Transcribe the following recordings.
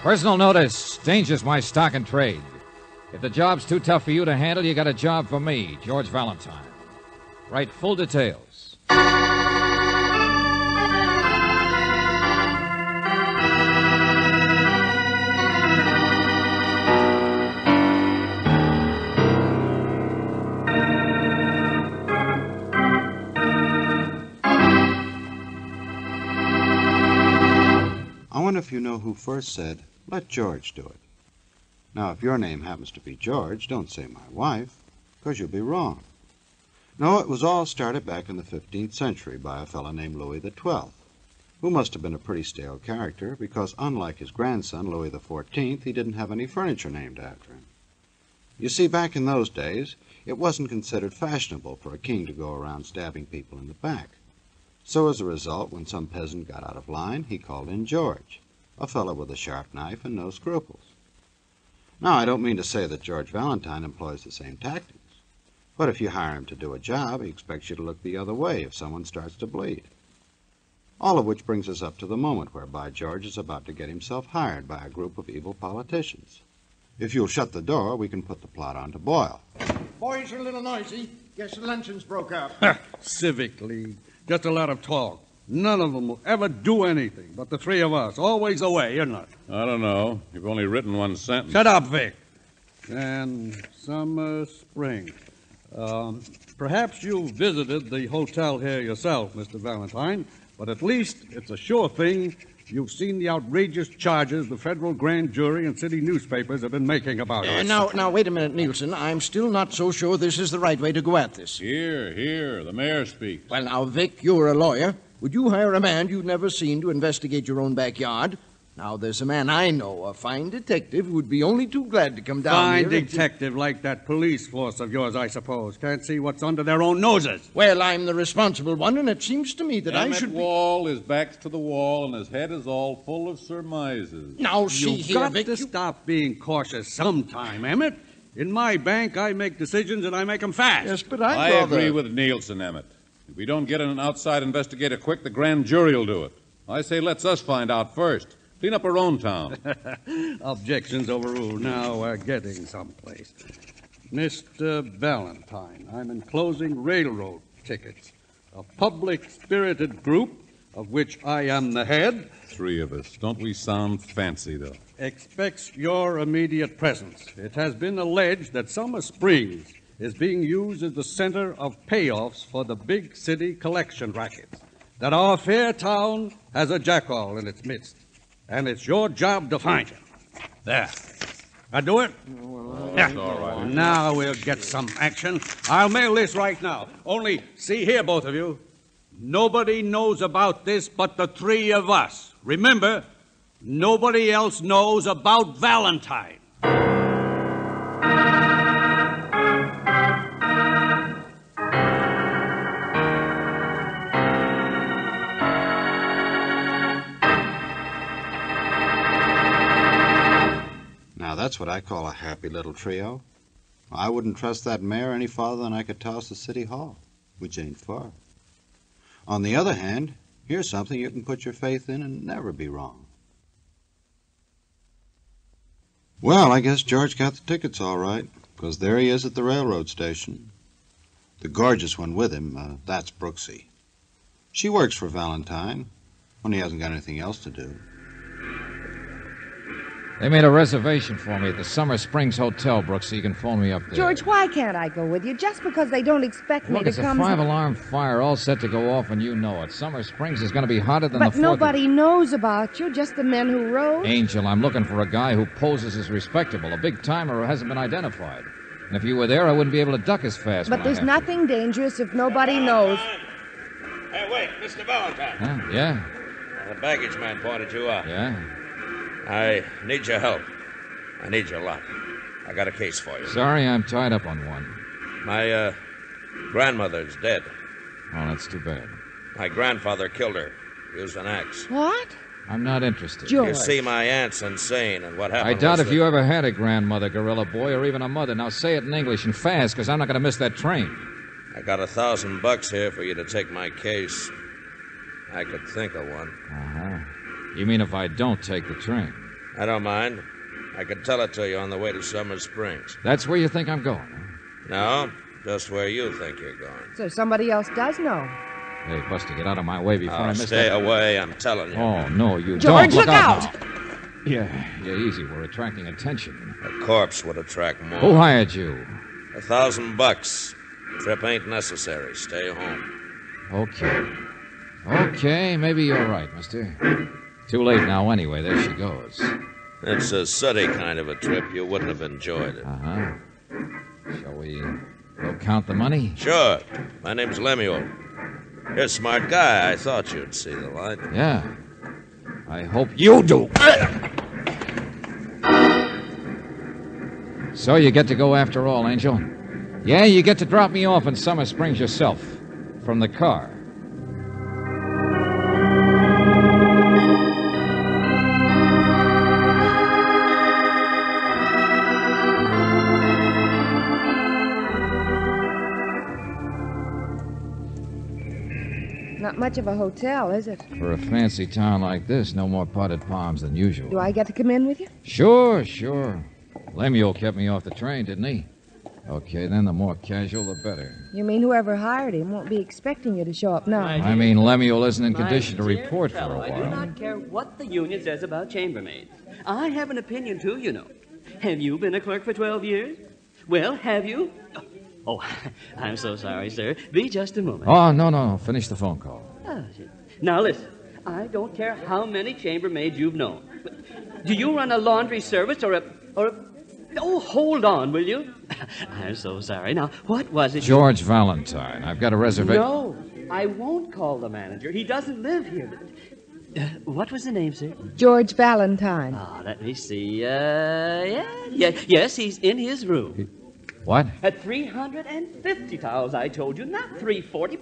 Personal notice. Danger's my stock and trade. If the job's too tough for you to handle, you got a job for me, George Valentine. Write full details. I wonder if you know who first said, "Let George do it." Now, if your name happens to be George, don't say my wife, because you'll be wrong. No, it was all started back in the 15th century by a fellow named Louis XII, who must have been a pretty stale character, because unlike his grandson, Louis XIV, he didn't have any furniture named after him. You see, back in those days, it wasn't considered fashionable for a king to go around stabbing people in the back. So as a result, when some peasant got out of line, he called in George, a fellow with a sharp knife and no scruples. Now, I don't mean to say that George Valentine employs the same tactics, but if you hire him to do a job, he expects you to look the other way if someone starts to bleed. All of which brings us up to the moment whereby George is about to get himself hired by a group of evil politicians. If you'll shut the door, we can put the plot on to boil. Boys are a little noisy. Guess the luncheon's broke up. Civic League. Just a lot of talk. None of them will ever do anything, but the three of us, always away, isn't it? I don't know. You've only written one sentence. Shut up, Vic. And Summer Spring. Perhaps you visited the hotel here yourself, Mr. Valentine, but at least it's a sure thing you've seen the outrageous charges the federal grand jury and city newspapers have been making about us. Now, wait a minute, Nielsen. I'm still not so sure this is the right way to go at this. Here, the mayor speaks. Well, now, Vic, you're a lawyer. Would you hire a man you'd never seen to investigate your own backyard? Now, there's a man I know, a fine detective, who would be only too glad to come down here. Fine detective like that police force of yours, I suppose. Can't see what's under their own noses. Well, I'm the responsible one, and it seems to me that Emmett I should Wall, his back's to the wall, and his head is all full of surmises. Now, see You've here, got Vic, to stop being cautious sometime, Emmett. In my bank, I make decisions, and I make them fast. Yes, but I agree with Nielsen, Emmett. If we don't get an outside investigator quick, the grand jury will do it. I say let's us find out first. Clean up our own town. Objections overruled. Now we're getting someplace. Mr. Valentine, I'm enclosing railroad tickets. A public-spirited group, of which I am the head. Three of us. Don't we sound fancy, though? Expects your immediate presence. It has been alleged that Summer Springs is being used as the center of payoffs for the big city collection rackets. That our fair town has a jackal in its midst. And it's your job to find him. There. I do it? That's all right. Now we'll get some action. I'll mail this right now. Only, see here, both of you. Nobody knows about this but the three of us. Remember, nobody else knows about Valentine. Now, that's what I call a happy little trio. I wouldn't trust that mayor any farther than I could toss the city hall, which ain't far. On the other hand, here's something you can put your faith in and never be wrong. Well, I guess George got the tickets all right, because there he is at the railroad station. The gorgeous one with him, that's Brooksy. She works for Valentine when he hasn't got anything else to do. They made a reservation for me at the Summer Springs Hotel, Brooks, so you can phone me up there. George, why can't I go with you? Just because they don't expect me Look, to it's come... a 5-alarm fire all set to go off, and you know it. Summer Springs is going to be hotter than the 4th. But nobody knows about you, just the men who rode. Angel, I'm looking for a guy who poses as respectable, a big-timer who hasn't been identified. And if you were there, I wouldn't be able to duck as fast. But there's nothing dangerous if nobody knows. Hey, wait, Mr. Valentine. Huh? Yeah? The baggage man pointed you out. Yeah? I need your help. I need you a lot. I got a case for you. Sorry, I'm tied up on one. My, grandmother's dead. Oh, that's too bad. My grandfather killed her. Used an axe. What? I'm not interested. George. You see, my aunt's insane, and what happened I doubt was if you ever had a grandmother, Gorilla Boy, or even a mother. Now say it in English and fast, because I'm not going to miss that train. I got $1,000 here for you to take my case. I could think of one. Uh-huh. You mean if I don't take the train? I don't mind. I can tell it to you on the way to Summer Springs. That's where you think I'm going, huh? No, just where you think you're going. So somebody else does know. Hey, Buster, get out of my way before I miss Stay that. away, I'm telling you. Oh, no, you George, don't. look out! now. Yeah, easy. We're attracting attention. A corpse would attract more. Who hired you? $1,000. Trip ain't necessary. Stay home. Okay, maybe you're right, mister. Too late now anyway. There she goes. It's a sooty kind of a trip. You wouldn't have enjoyed it. Uh-huh. Shall we go count the money? Sure. My name's Lemuel. You're a smart guy. I thought you'd see the light. Yeah. I hope you do. So you get to go after all, Angel. Yeah, you get to drop me off in Summer Springs yourself. From the car. Not much of a hotel, is it? For a fancy town like this, no more potted palms than usual. Do I get to come in with you? Sure. Lemuel kept me off the train, didn't he? Okay, then the more casual, the better. You mean whoever hired him won't be expecting you to show up now? I mean, Lemuel isn't in condition to My dear report for a fellow, I do while. not care what the union says about chambermaids. I have an opinion, too, you know. Have you been a clerk for 12 years? Well, have you? Oh, I'm so sorry, sir. Be just a moment. Oh, no. Finish the phone call. Oh, now, listen. I don't care how many chambermaids you've known. But do you run a laundry service or a... Oh, hold on, will you? I'm so sorry. Now, what was it? George Valentine. I've got a reservation. No, I won't call the manager. He doesn't live here. What was the name, sir? George Valentine. Oh, let me see. Yes, he's in his room. What? At 350 towels, I told you, not 340.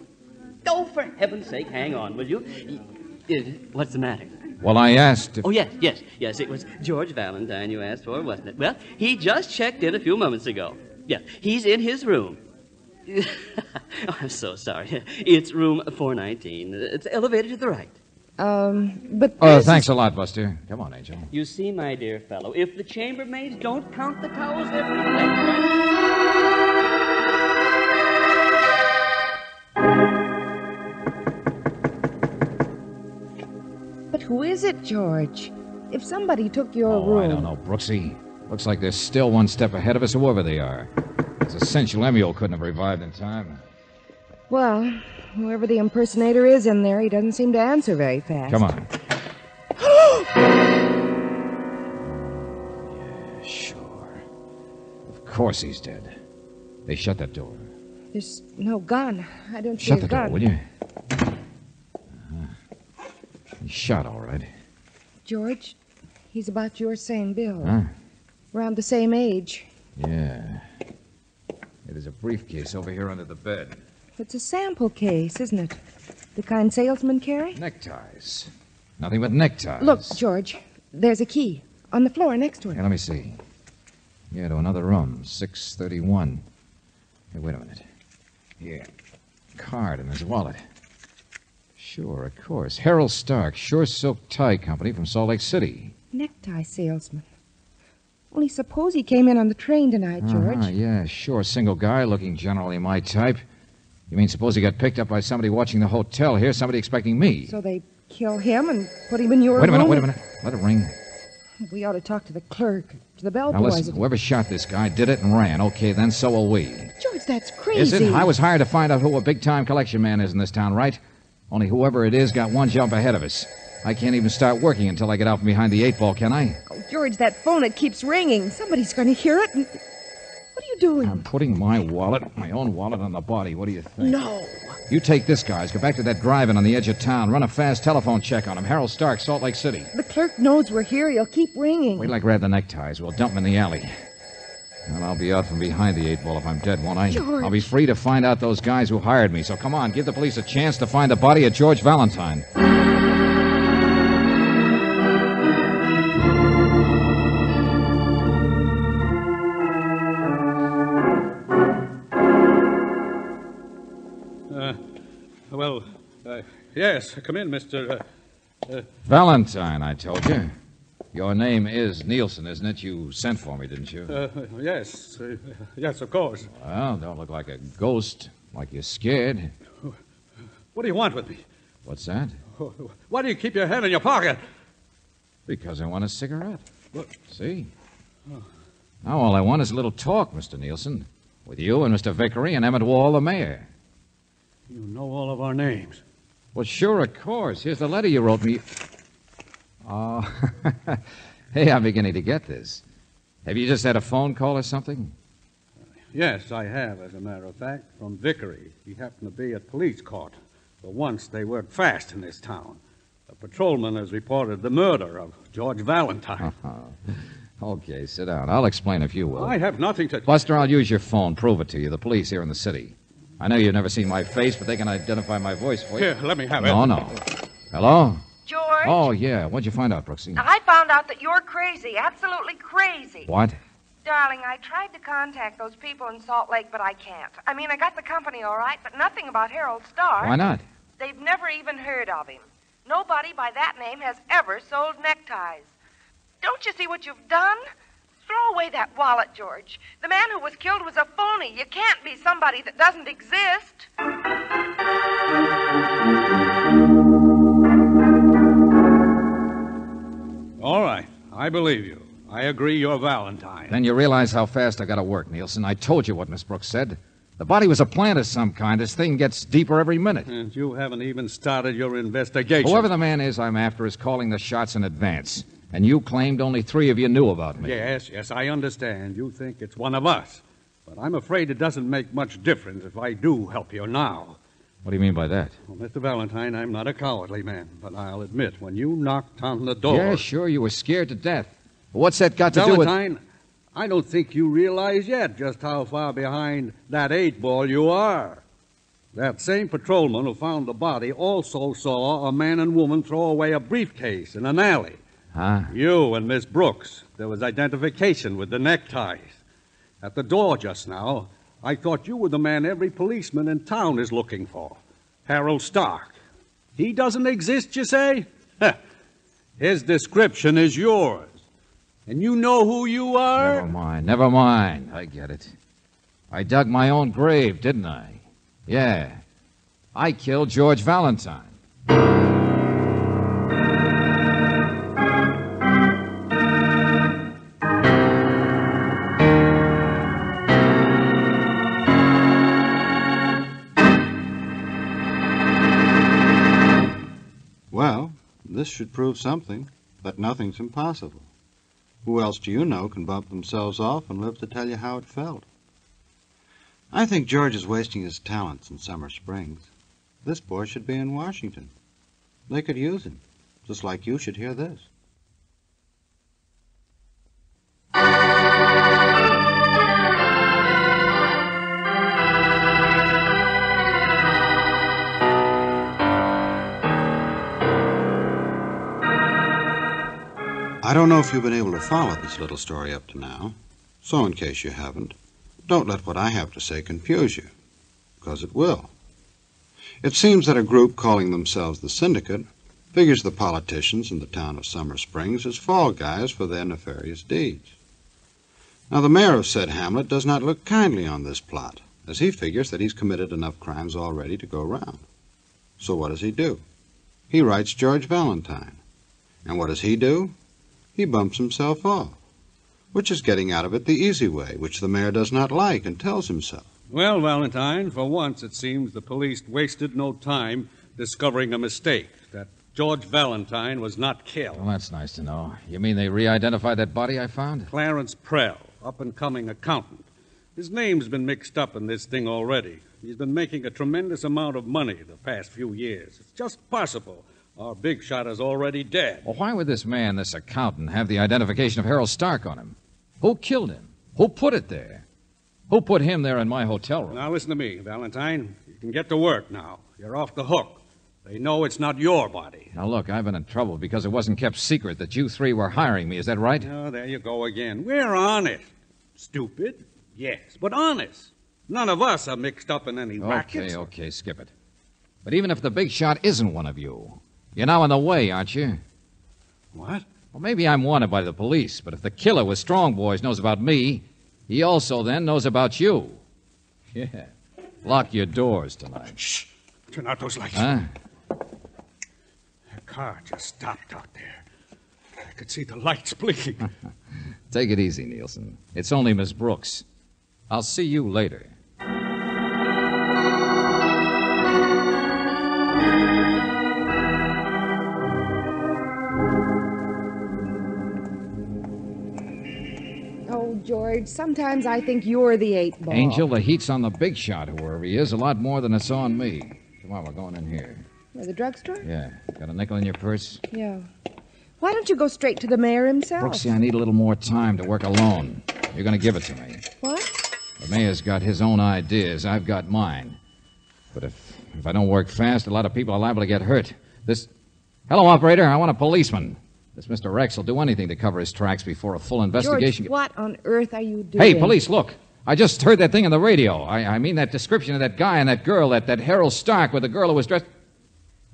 Oh, for heaven's sake, hang on, will you? What's the matter? Well, I asked if... Oh, yes, it was George Valentine you asked for, wasn't it? Well, he just checked in a few moments ago. Yeah, he's in his room. Oh, I'm so sorry. It's room 419. It's the elevator to the right. But Oh, thanks a lot, Buster. Come on, Angel. You see, my dear fellow, if the chambermaids don't count the towels, they're right? But who is it, George? If somebody took your room... I don't know, Brooksy. Looks like they're still one step ahead of us, whoever they are. It's essential Lemuel couldn't have revived in time. Well, whoever the impersonator is in there, he doesn't seem to answer very fast. Come on. Yeah, sure. Of course he's dead. They shut that door. There's no gun. I don't see Shut a the gun. door, will you? He's shot, all right. George, he's about your same build. Huh? Around the same age. Yeah. There's a briefcase over here under the bed. It's a sample case, isn't it? The kind salesmen carry? Neckties. Nothing but neckties. Look, George, there's a key on the floor next to it. Here, let me see. Yeah, to another room, 631. Hey, wait a minute. Here. Card in his wallet. Sure, of course. Harold Stark, Sure Silk Tie Company from Salt Lake City. Necktie salesman. Only suppose he came in on the train tonight, George. Yeah, sure. Single guy, looking generally my type. You mean suppose he got picked up by somebody watching the hotel here, somebody expecting me? So they kill him and put him in your Wait a room? minute. Let it ring. We ought to talk to the clerk, to the Now bellboys. listen, whoever shot this guy did it and ran. Okay, then so will we. George, that's crazy. Is it? I was hired to find out who a big-time collection man is in this town, right? Only whoever it is got one jump ahead of us. I can't even start working until I get out from behind the 8 ball, can I? Oh, George, that phone, it keeps ringing. Somebody's going to hear it. What are you doing? I'm putting my own wallet on the body. What do you think? No. You take this, guys. Go back to that drive-in on the edge of town. Run a fast telephone check on him. Harold Stark, Salt Lake City. The clerk knows we're here. He'll keep ringing. Wait till I grab the neckties. We'll dump them in the alley. Well, I'll be out from behind the 8 ball if I'm dead, won't I? George. I'll be free to find out those guys who hired me. So come on, give the police a chance to find the body of George Valentine. Yes, come in, Mr. Valentine, I told you. Your name is Nielsen, isn't it? You sent for me, didn't you? Yes. Yes, of course. Well, don't look like a ghost, like you're scared. What do you want with me? What's that? Why do you keep your hand in your pocket? Because I want a cigarette. Look, see? Now all I want is a little talk, Mr. Nielsen. With you and Mr. Vickery and Emmett Wall, the mayor. You know all of our names. Well, sure, of course. Here's the letter you wrote me. Oh, hey, I'm beginning to get this. Have you just had a phone call or something? Yes, I have, as a matter of fact, from Vickery. He happened to be at police court. For once, they work fast in this town. A patrolman has reported the murder of George Valentine. Okay, sit down. I'll explain if you will. I have nothing to... Buster, I'll use your phone. Prove it to you. The police here in the city. I know you've never seen my face, but they can identify my voice for you. Here, let me have it. No. Hello? George? Oh, yeah. What'd you find out, Brooksy? I found out that you're crazy, absolutely crazy. What? Darling, I tried to contact those people in Salt Lake, but I can't. I mean, I got the company all right, but nothing about Harold Stark. Why not? They've never even heard of him. Nobody by that name has ever sold neckties. Don't you see what you've done? Throw away that wallet, George. The man who was killed was a phony. You can't be somebody that doesn't exist. All right, I believe you. I agree you're Valentine. Then you realize how fast I gotta work, Nielsen. I told you what Miss Brooks said. The body was a plant of some kind. This thing gets deeper every minute. And you haven't even started your investigation. Whoever the man is I'm after is calling the shots in advance. And you claimed only 3 of you knew about me. Yes, I understand. You think it's one of us. But I'm afraid it doesn't make much difference if I do help you now. What do you mean by that? Well, Mr. Valentine, I'm not a cowardly man, but I'll admit, when you knocked on the door... Yeah, sure, you were scared to death. But what's that got to do with... Valentine, I don't think you realize yet just how far behind that 8-ball you are. That same patrolman who found the body also saw a man and woman throw away a briefcase in an alley. Huh? You and Miss Brooks. There was identification with the neckties. At the door just now, I thought you were the man every policeman in town is looking for. Harold Stark. He doesn't exist, you say? His description is yours. And you know who you are? Never mind. I get it. I dug my own grave, didn't I? Yeah. I killed George Valentine. Well, this should prove something, but nothing's impossible. Who else do you know can bump themselves off and live to tell you how it felt? I think George is wasting his talents in Summer Springs. This boy should be in Washington. They could use him, just like you should hear this. I don't know if you've been able to follow this little story up to now, so in case you haven't, don't let what I have to say confuse you, because it will. It seems that a group calling themselves the Syndicate figures the politicians in the town of Summer Springs as fall guys for their nefarious deeds. Now, the mayor of said hamlet does not look kindly on this plot, as he figures that he's committed enough crimes already to go round. So what does he do? He writes George Valentine. And what does he do? He bumps himself off, which is getting out of it the easy way, which the mayor does not like and tells himself. Well, Valentine, for once it seems the police wasted no time discovering a mistake, that George Valentine was not killed. Well, that's nice to know. You mean they re-identified that body I found? Clarence Prell, up-and-coming accountant. His name's been mixed up in this thing already. He's been making a tremendous amount of money the past few years. It's just possible our big shot is already dead. Well, why would this man, this accountant, have the identification of Harold Stark on him? Who killed him? Who put it there? Who put him there in my hotel room? Now, listen to me, Valentine. You can get to work now. You're off the hook. They know it's not your body. Now, look, I've been in trouble because it wasn't kept secret that you 3 were hiring me. Is that right? Oh, there you go again. We're honest. Stupid? Yes, but honest. None of us are mixed up in any rackets. Okay, skip it. But even if the big shot isn't one of you, you're now in the way, aren't you? What? Well, maybe I'm wanted by the police, but if the killer with Strong Boys knows about me, he also then knows about you. Yeah. Lock your doors tonight. Shh. Turn out those lights. Huh? A car just stopped out there. I could see the lights blinking. Take it easy, Nielsen. It's only Miss Brooks. I'll see you later. Oh, George, sometimes I think you're the 8 ball. Angel, the heat's on the big shot, whoever he is, a lot more than it's on me. Come on, we're going in here. The drugstore? Yeah. Got a nickel in your purse? Yeah. Why don't you go straight to the mayor himself? Brooksy, I need a little more time to work alone. You're going to give it to me. What? The mayor's got his own ideas. I've got mine. But if I don't work fast, a lot of people are liable to get hurt. Hello, operator. I want a policeman. This Mr. Rex will do anything to cover his tracks before a full investigation. George, what on earth are you doing? Hey, police, look. I just heard that thing on the radio. I mean that description of that guy and that girl, that Harold Stark with the girl who was dressed...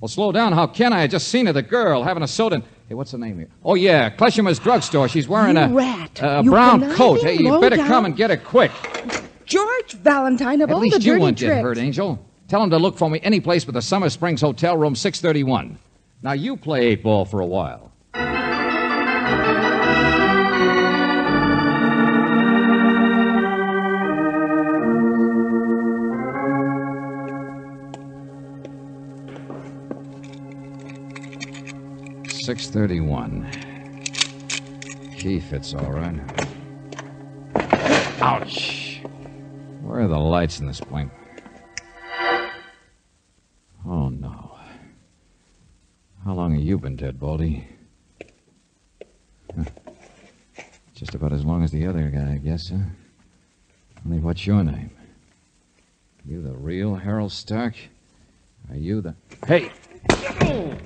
Well, slow down. How can I? I just seen her, the girl, having a soda. Hey, what's her name here? Oh, yeah, Kleshimer's drugstore. She's wearing a brown coat. Hey, you better come and get her quick. George Valentine, of all the dirty tricks. At least you won't get hurt, Angel. Tell him to look for me any place but the Summer Springs Hotel, room 631. Now, you play 8 ball for a while. $6.31. Key fits all right. Ouch! Where are the lights in this place? Oh, no. How long have you been dead, Baldy? Huh. Just about as long as the other guy, I guess, huh? Only what's your name? You the real Harold Stark? Are you the... Hey! Oh.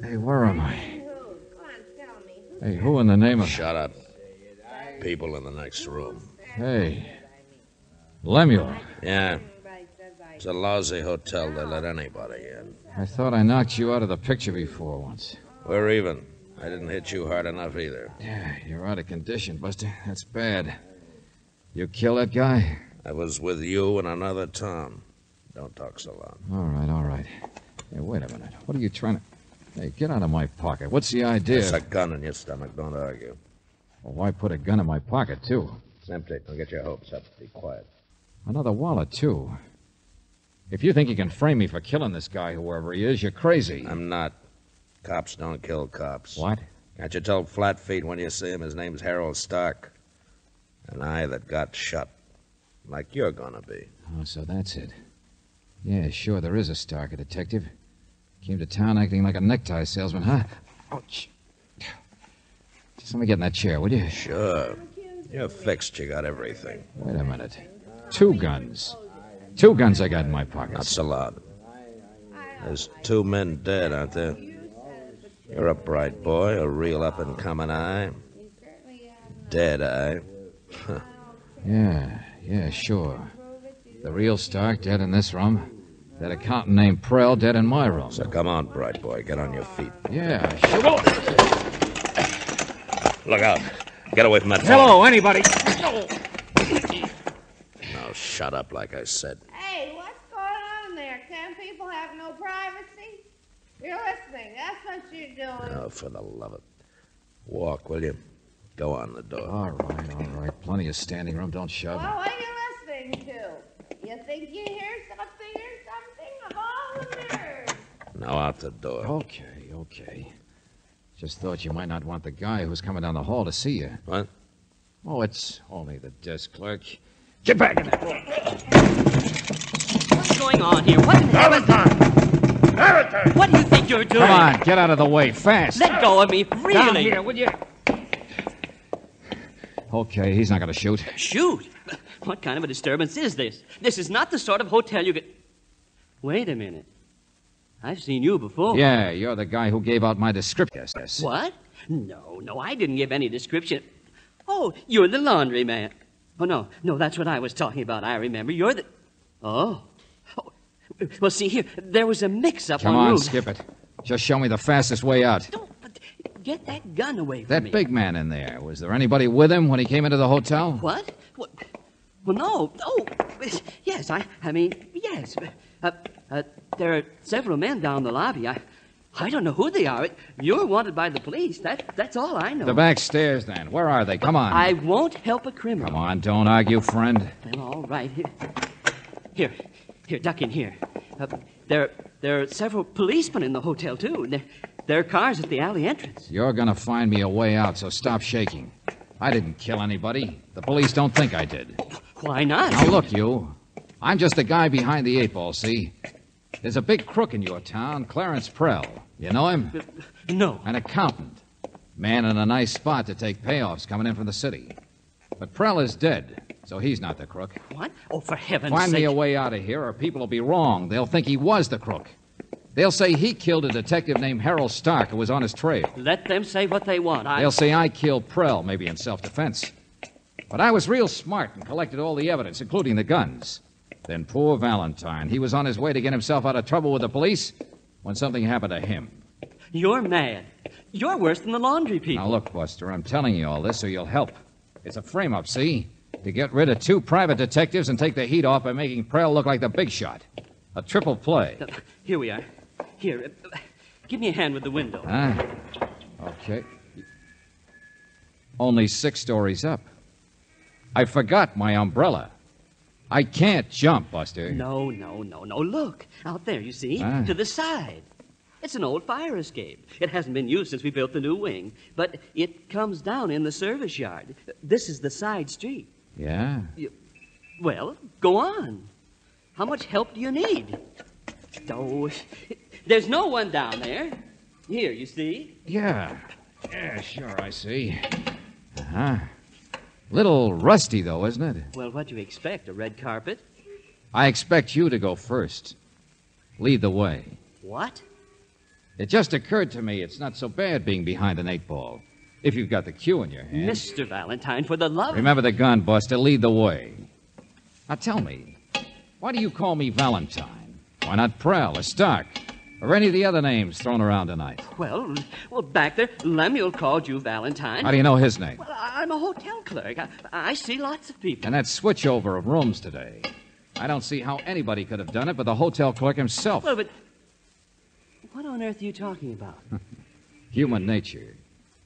Hey, where am I? Hey, who in the name of... Shut up. People in the next room. Hey. Lemuel. Yeah. It's a lousy hotel. They let anybody in. I thought I knocked you out of the picture before once. We're even. I didn't hit you hard enough either. Yeah, you're out of condition, Buster. That's bad. You kill that guy? I was with you in another town. Don't talk so loud. All right. Hey, wait a minute. What are you trying to... Hey, get out of my pocket. What's the idea? There's a gun in your stomach. Don't argue. Well, why put a gun in my pocket, too? It's empty. Don't get your hopes up. Be quiet. Another wallet, too. If you think you can frame me for killing this guy, whoever he is, you're crazy. I'm not. Cops don't kill cops. What? Can't you tell Flatfeet when you see him his name's Harold Stark? An eye that got shut. Like you're gonna be. Oh, so that's it. Yeah, sure, there is a Stark, a detective. Came to town acting like a necktie salesman, huh? Ouch. Just let me get in that chair, will you? Sure. You're fixed. You got everything. Wait a minute. 2 guns. 2 guns I got in my pockets. Not so loud. There's 2 men dead, aren't there? You're a bright boy, a real up-and-coming eye. Dead eye. Yeah, sure. The real Stark dead in this room. That accountant named Prell dead in my room. So come on, bright boy. Get on your feet. Yeah, sure. Look out. Get away from that phone. Hello, anybody. Now shut up, like I said. Hey, what's going on there? Can people have no privacy? You're listening. That's what you're doing. Oh, for the love of it. Walk, will you? Go on the door. All right. Plenty of standing room. Don't shove. Well, what are you listening to? You think you hear something or something? Of all the nerves. Now out the door. Okay. Just thought you might not want the guy who's coming down the hall to see you. What? Oh, it's only the desk clerk. Get back in that room. What's going on here? What in Valentine! What do you think you're doing? Come on, get out of the way, fast. Let go of me, really. Down here, will you? Okay, he's not going to shoot. Shoot? What kind of a disturbance is this? This is not the sort of hotel you get... Wait a minute. I've seen you before. Yeah, you're the guy who gave out my description. Yes. What? No, I didn't give any description. Oh, you're the laundry man. Oh, no, that's what I was talking about. I remember. You're the... Oh. Well, see here, there was a mix-up Come on on, room. skip it. Just show me the fastest way out. Don't, but get that gun away from That me. big man in there, was there anybody with him when he came into the hotel? What? Well, no. Oh, yes, I mean, yes. There are several men down the lobby. I don't know who they are. You're wanted by the police. That's all I know. The back stairs, then. Where are they? Come on. I won't help a criminal. Come on, don't argue, friend. Well, all right. Here, duck in here. There are several policemen in the hotel, too. There are cars at the alley entrance. You're gonna find me a way out, so stop shaking. I didn't kill anybody. The police don't think I did. Why not? Now, look, you. I'm just the guy behind the 8-ball, see? There's a big crook in your town, Clarence Prell. You know him? No. An accountant. Man in a nice spot to take payoffs coming in from the city. But Prell is dead, so he's not the crook. What? Oh, for heaven's Find sake. me a way out of here, or people will be wrong. They'll think he was the crook. They'll say he killed a detective named Harold Stark who was on his trail. Let them say what they want. They'll say I killed Prell, maybe in self-defense. But I was real smart and collected all the evidence, including the guns. Then poor Valentine, he was on his way to get himself out of trouble with the police when something happened to him. You're mad. You're worse than the laundry people. Now, look, Buster, I'm telling you all this so you'll help. It's a frame-up, see? To get rid of 2 private detectives and take the heat off by making Prell look like the big shot. A triple play. Here we are. Here, give me a hand with the window. Huh? Okay. Only 6 stories up. I forgot my umbrella. I can't jump, Buster. No. Look, out there, you see? Ah. To the side. It's an old fire escape. It hasn't been used since we built the new wing, but it comes down in the service yard. This is the side street. Yeah? Well, go on. How much help do you need? Oh, there's no one down there. Here, you see? Yeah, sure, I see. Uh-huh. Little rusty, though, isn't it? Well, what do you expect? A red carpet? I expect you to go first. Lead the way. What? It just occurred to me it's not so bad being behind an 8-ball, if you've got the cue in your hand. Mr. Valentine, for the love... Remember the gun, Buster. Lead the way. Now, tell me, why do you call me Valentine? Why not Prell or Stark? Or any of the other names thrown around tonight? Well, back there, Lemuel called you Valentine. How do you know his name? Well, I'm a hotel clerk. I see lots of people. And that switchover of rooms today. I don't see how anybody could have done it but the hotel clerk himself. Well, but what on earth are you talking about? Human nature.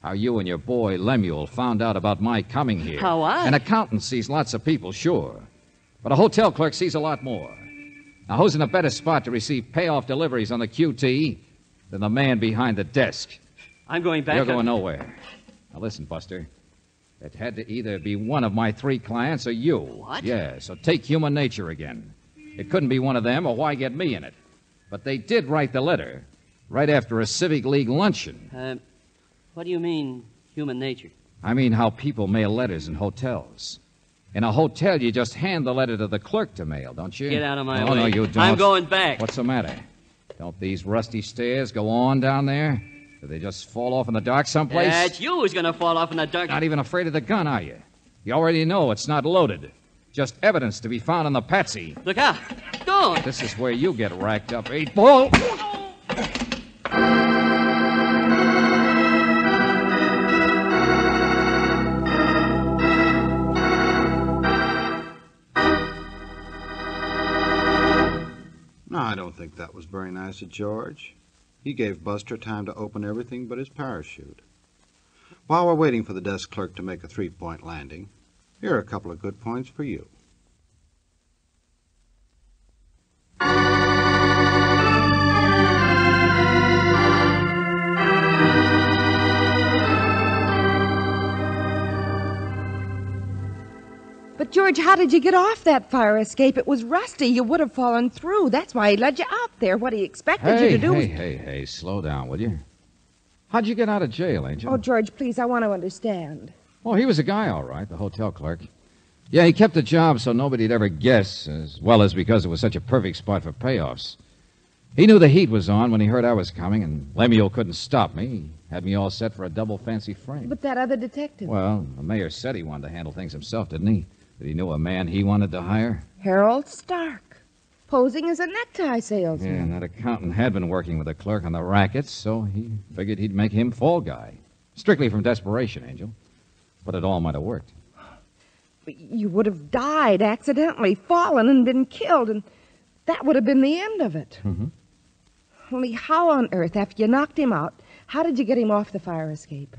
How you and your boy Lemuel found out about my coming here. How I? An accountant sees lots of people, sure. But a hotel clerk sees a lot more. Now, who's in a better spot to receive payoff deliveries on the QT than the man behind the desk? I'm going back. You're going nowhere. Now, listen, Buster. It had to either be one of my 3 clients or you. What? Yeah, so take human nature again. It couldn't be one of them, or why get me in it? But they did write the letter right after a Civic League luncheon. What do you mean, human nature? I mean how people mail letters in hotels. In a hotel, you just hand the letter to the clerk to mail, don't you? Get out of my way. way. No, you don't. I'm going back. What's the matter? Don't these rusty stairs go on down there? Do they just fall off in the dark someplace? That's you who's going to fall off in the dark. Not even afraid of the gun, are you? You already know it's not loaded. Just evidence to be found on the patsy. Look out. Don't. This is where you get racked up, 8-ball. No, I don't think that was very nice of George. He gave Buster time to open everything but his parachute. While we're waiting for the desk clerk to make a 3-point landing, here are a couple of good points for you. But, George, how did you get off that fire escape? It was rusty. You would have fallen through. That's why he led you out there. What he expected you to do was... Hey, slow down, will you? How'd you get out of jail, Angel? Oh, George, please, I want to understand. Oh, he was a guy, all right, the hotel clerk. Yeah, he kept the job so nobody'd ever guess, as well as because it was such a perfect spot for payoffs. He knew the heat was on when he heard I was coming, and Lemuel couldn't stop me. He had me all set for a double fancy frame. But that other detective. Well, the mayor said he wanted to handle things himself, didn't he? That he knew a man he wanted to hire? Harold Stark, posing as a necktie salesman. Yeah, and that accountant had been working with a clerk on the rackets, so he figured he'd make him fall guy. Strictly from desperation, Angel. But it all might have worked. You would have died accidentally, fallen and been killed, and that would have been the end of it. Mm-hmm. Only how on earth, after you knocked him out, how did you get him off the fire escape?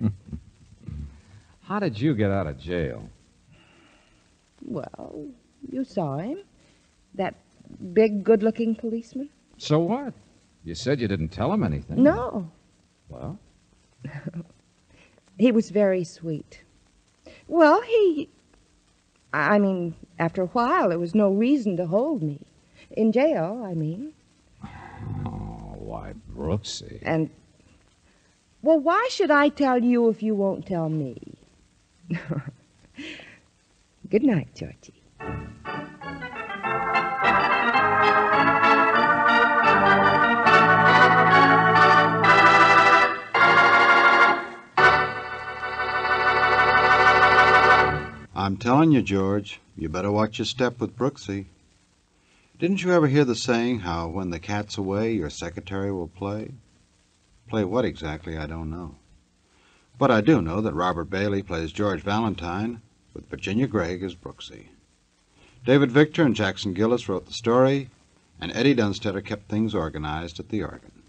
How did you get out of jail? Well, you saw him. That big, good-looking policeman. So what? You said you didn't tell him anything. No. Well? He was very sweet. Well, I mean, after a while, there was no reason to hold me. In jail, I mean. Oh, why, Brooksy. And, well, why should I tell you if you won't tell me? Good night, Georgie. I'm telling you, George, you better watch your step with Brooksy. Didn't you ever hear the saying how when the cat's away, your secretary will play? Play what exactly, I don't know. But I do know that Robert Bailey plays George Valentine with Virginia Gregg as Brooksy. David Victor and Jackson Gillis wrote the story, and Eddie Dunstetter kept things organized at the organ.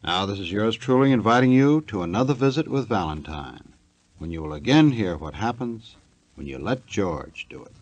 Now this is yours truly inviting you to another visit with Valentine, when you will again hear what happens when you let George do it.